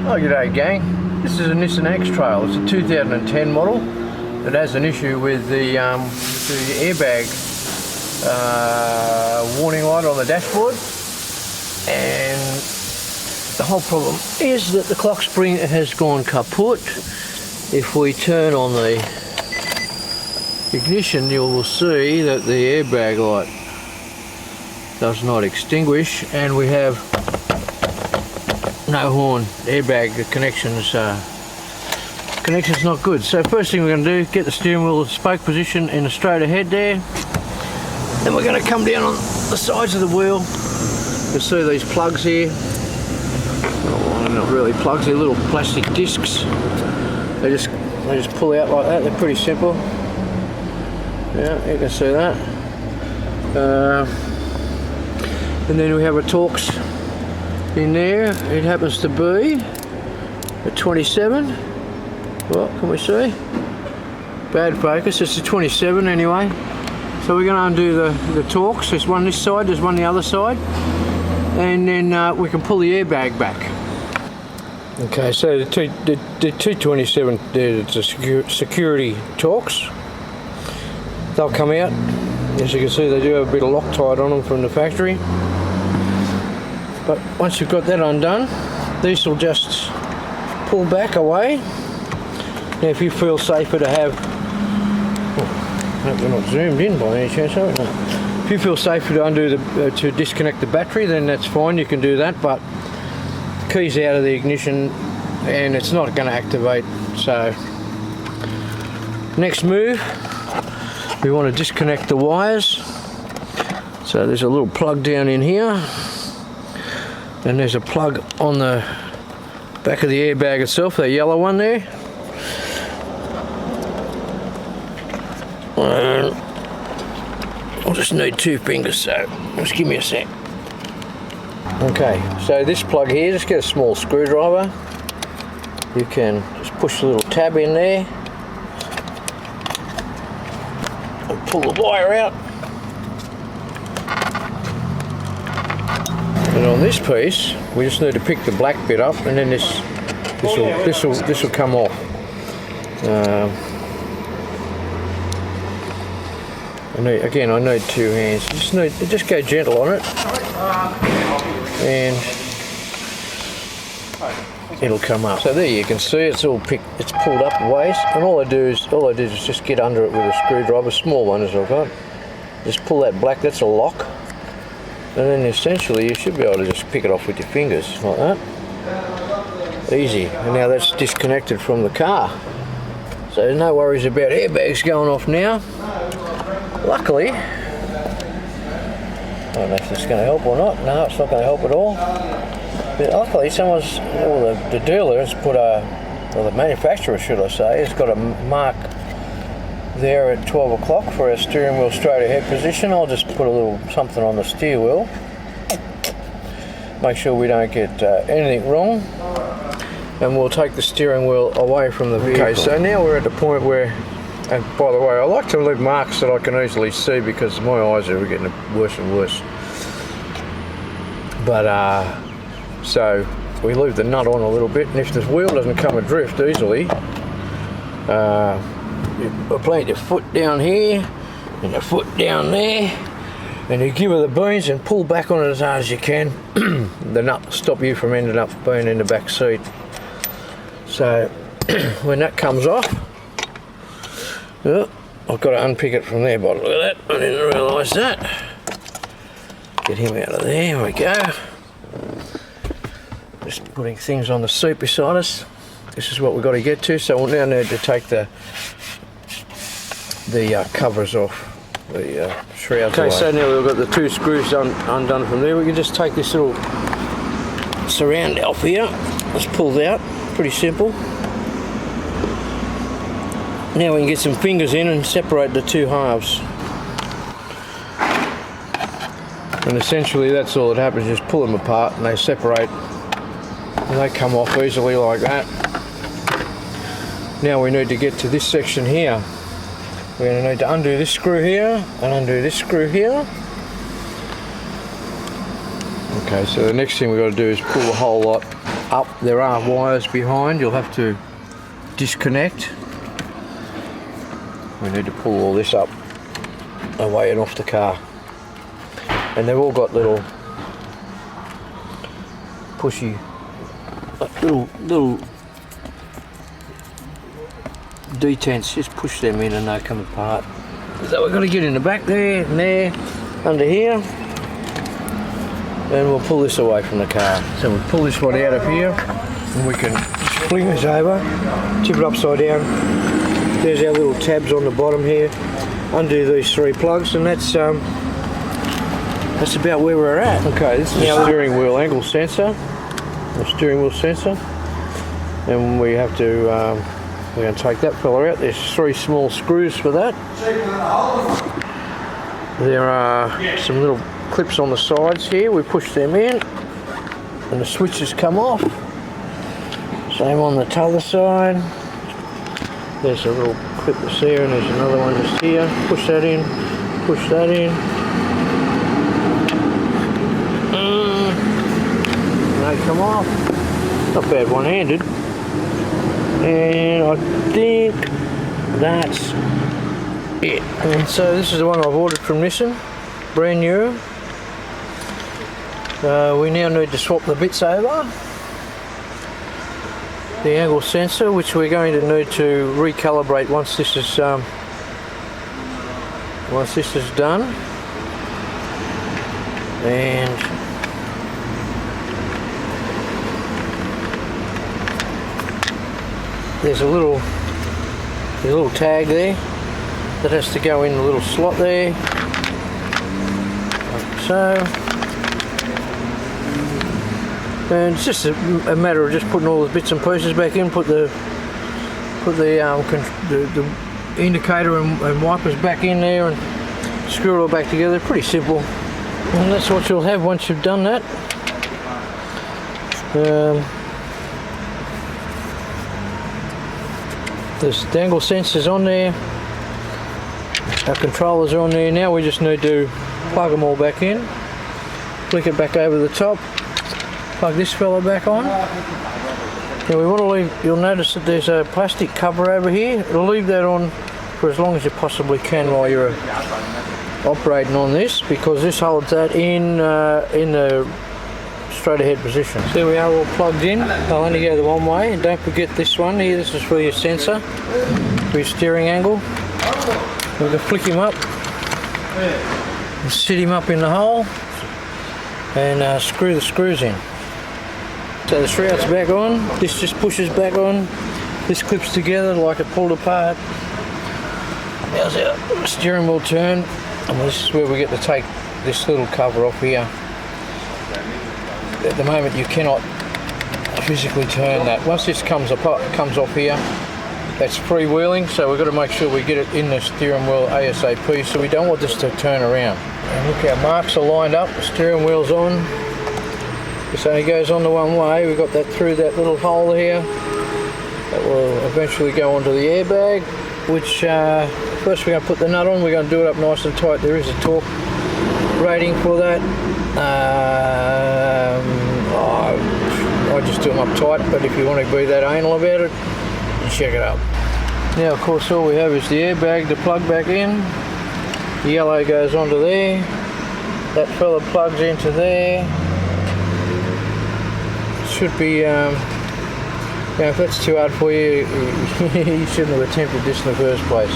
Oh, g'day gang. This is a Nissan X-Trail. It's a 2010 model. It has an issue with the airbag warning light on the dashboard, and the whole problem is that the clock spring has gone kaput. If we turn on the ignition, you will see that the airbag light does not extinguish, and we have no horn. Airbag connection's not good. So first thing we're going to do, get the steering wheel spoke position in a straight ahead there. Then we're going to come down on the sides of the wheel. You'll see these plugs here. Oh, not really plugs, they're little plastic discs. They just pull out like that. They're pretty simple. Yeah, you can see that. And then we have a Torx in there. It happens to be a 27. What can we see? Bad focus. It's a 27 anyway. So we're going to undo the Torx. There's one this side, there's one the other side, and then we can pull the airbag back. Okay, so the 227, it's a security Torx. They'll come out. As you can see, they do have a bit of Loctite on them from the factory. But once you've got that undone, these will just pull back away. Now if you feel safer to have, I hope we're not zoomed in by any chance, are we? No. If you feel safer to to disconnect the battery, then that's fine, you can do that, but the key's out of the ignition and it's not going to activate. So next move, we want to disconnect the wires. So there's a little plug down in here, and there's a plug on the back of the airbag itself, the yellow one there. I'll just need 2 fingers, so just give me a sec. Okay, so this plug here, just get a small screwdriver. You can just push the little tab in there and pull the wire out. And on this piece, we just need to pick the black bit up, and then this will come off. I need 2 hands. Just go gentle on it, and it'll come up. So there you can see it's all it's pulled up a ways, and all I do is just get under it with a screwdriver, small one as I've got. Just pull that black. That's a lock, and then essentially you should be able to just pick it off with your fingers like that. Easy. And now that's disconnected from the car. So no worries about airbags going off now. Luckily, I don't know if this is going to help or not. No, it's not going to help at all. But luckily, the dealer has put or the manufacturer, should I say, has got a mark there at 12 o'clock for our steering wheel straight ahead position. I'll just put a little something on the steer wheel. Make sure we don't get anything wrong. And we'll take the steering wheel away from the vehicle. Okay, so now we're at the point where, and by the way, I like to leave marks that I can easily see because my eyes are getting worse and worse. But so we leave the nut on a little bit, and if the wheel doesn't come adrift easily, you plant your foot down here and your foot down there, and you give her the beans and pull back on it as hard as you can. The nut will stop you from ending up being in the back seat. So when that comes off, oh, I've got to unpick it from there, but look at that, I didn't realise that. Get him out of there, there we go. Just putting things on the seat beside us. This is what we've got to get to, so we'll now need to take the covers off, the shrouds away. Okay, so now we've got the 2 screws undone from there. We can just take this little surround off here. It's pulled out, pretty simple. Now we can get some fingers in and separate the 2 halves. And essentially that's all that happens, just pull them apart and they separate and they come off easily like that. Now we need to get to this section here. We're going to need to undo this screw here and undo this screw here. Okay, so the next thing we've got to do is pull the whole lot up, there are wires behind. You'll have to disconnect. We need to pull all this up away and off the car. And they've all got little pushy, little detents. Just push them in and they come apart. So we've got to get in the back there, and there, under here, and we'll pull this away from the car. So we'll pull this one out of here, and we can fling this over, tip it upside down. There's our little tabs on the bottom here. Undo these 3 plugs, and that's about where we're at. Okay, this is the steering wheel angle sensor, the steering wheel sensor, and we have to. We're going to take that fella out. There's 3 small screws for that. There are some little clips on the sides here. We push them in, and the switches come off. Same on the other side. There's a little clip that's there, and there's another one just here. Push that in, push that in. They come off. Not bad one-handed. And I think that's it. And so this is the one I've ordered from Nissan, brand new. We now need to swap the bits over. The angle sensor, which we're going to need to recalibrate once this is done. And there's a little tag there that has to go in the little slot there, like so. And it's just a matter of just putting all the bits and pieces back in. Put the indicator and wipers back in there, and screw it all back together. Pretty simple. And that's what you'll have once you've done that. There's the angle sensors on there, our controllers are on there. Now we just need to plug them all back in, flick it back over the top, plug this fella back on. Now we want to leave, you'll notice that there's a plastic cover over here. Leave that on for as long as you possibly can while you're operating on this, because this holds that in the straight ahead position. So there we are, all plugged in. They'll only go the one way, and don't forget this one here. This is for your sensor, for your steering angle. We can flick him up and sit him up in the hole and screw the screws in. So the shroud's back on. This just pushes back on. This clips together like it pulled apart. There's our steering wheel turn, and this is where we get to take this little cover off here. At the moment you cannot physically turn that. Once this comes off here, that's freewheeling, so we've got to make sure we get it in the steering wheel ASAP, so we don't want this to turn around. And look, our marks are lined up, the steering wheel's on. This only goes on the one way. We've got that through that little hole here. That will eventually go onto the airbag, which first we're going to put the nut on. We're going to do it up nice and tight. There is a torque rating for that. I just do them up tight, but if you want to be that anal about it, you check it up. Now of course all we have is the airbag to plug back in. The yellow goes onto there. That fella plugs into there. Should be, if that's too hard for you, you shouldn't have attempted this in the first place.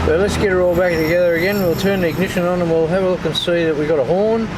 So let's get it all back together again. We'll turn the ignition on and we'll have a look and see that we've got a horn,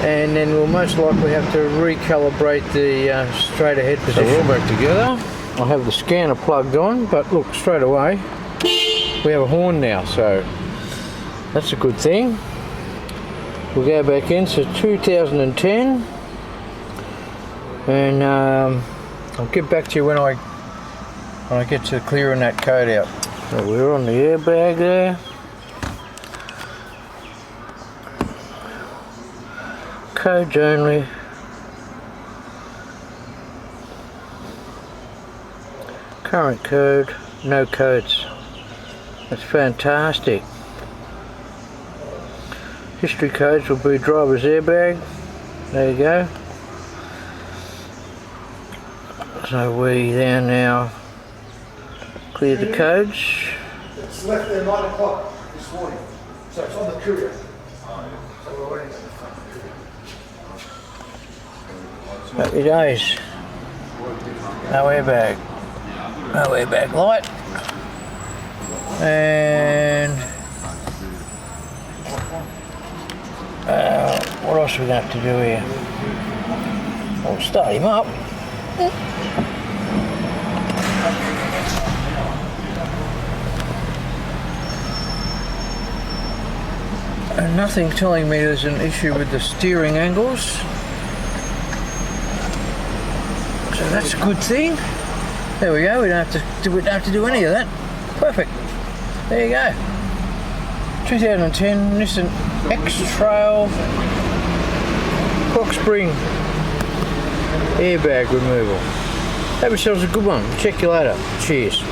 and then we'll most likely have to recalibrate the straight ahead position. So we're all back together. I have the scanner plugged on, but look, straight away we have a horn now, so that's a good thing. We'll go back in, so 2010, and I'll get back to you when I get to clearing that code out. So we're on the airbag there. Codes only. Current code, no codes. That's fantastic. History codes will be driver's airbag. There you go. So we then now clear the codes. It's left there 9 o'clock this morning, so it's on the courier. So we're waiting on the front courier. Happy days. No airbag. No airbag light. And what else are we going to have to do here? We'll start him up. And nothing telling me there's an issue with the steering angles. So that's a good thing. There we go, we don't have to do any of that. Perfect. There you go. 2010 Nissan X-Trail Clockspring airbag removal. Have yourselves a good one. Check you later. Cheers.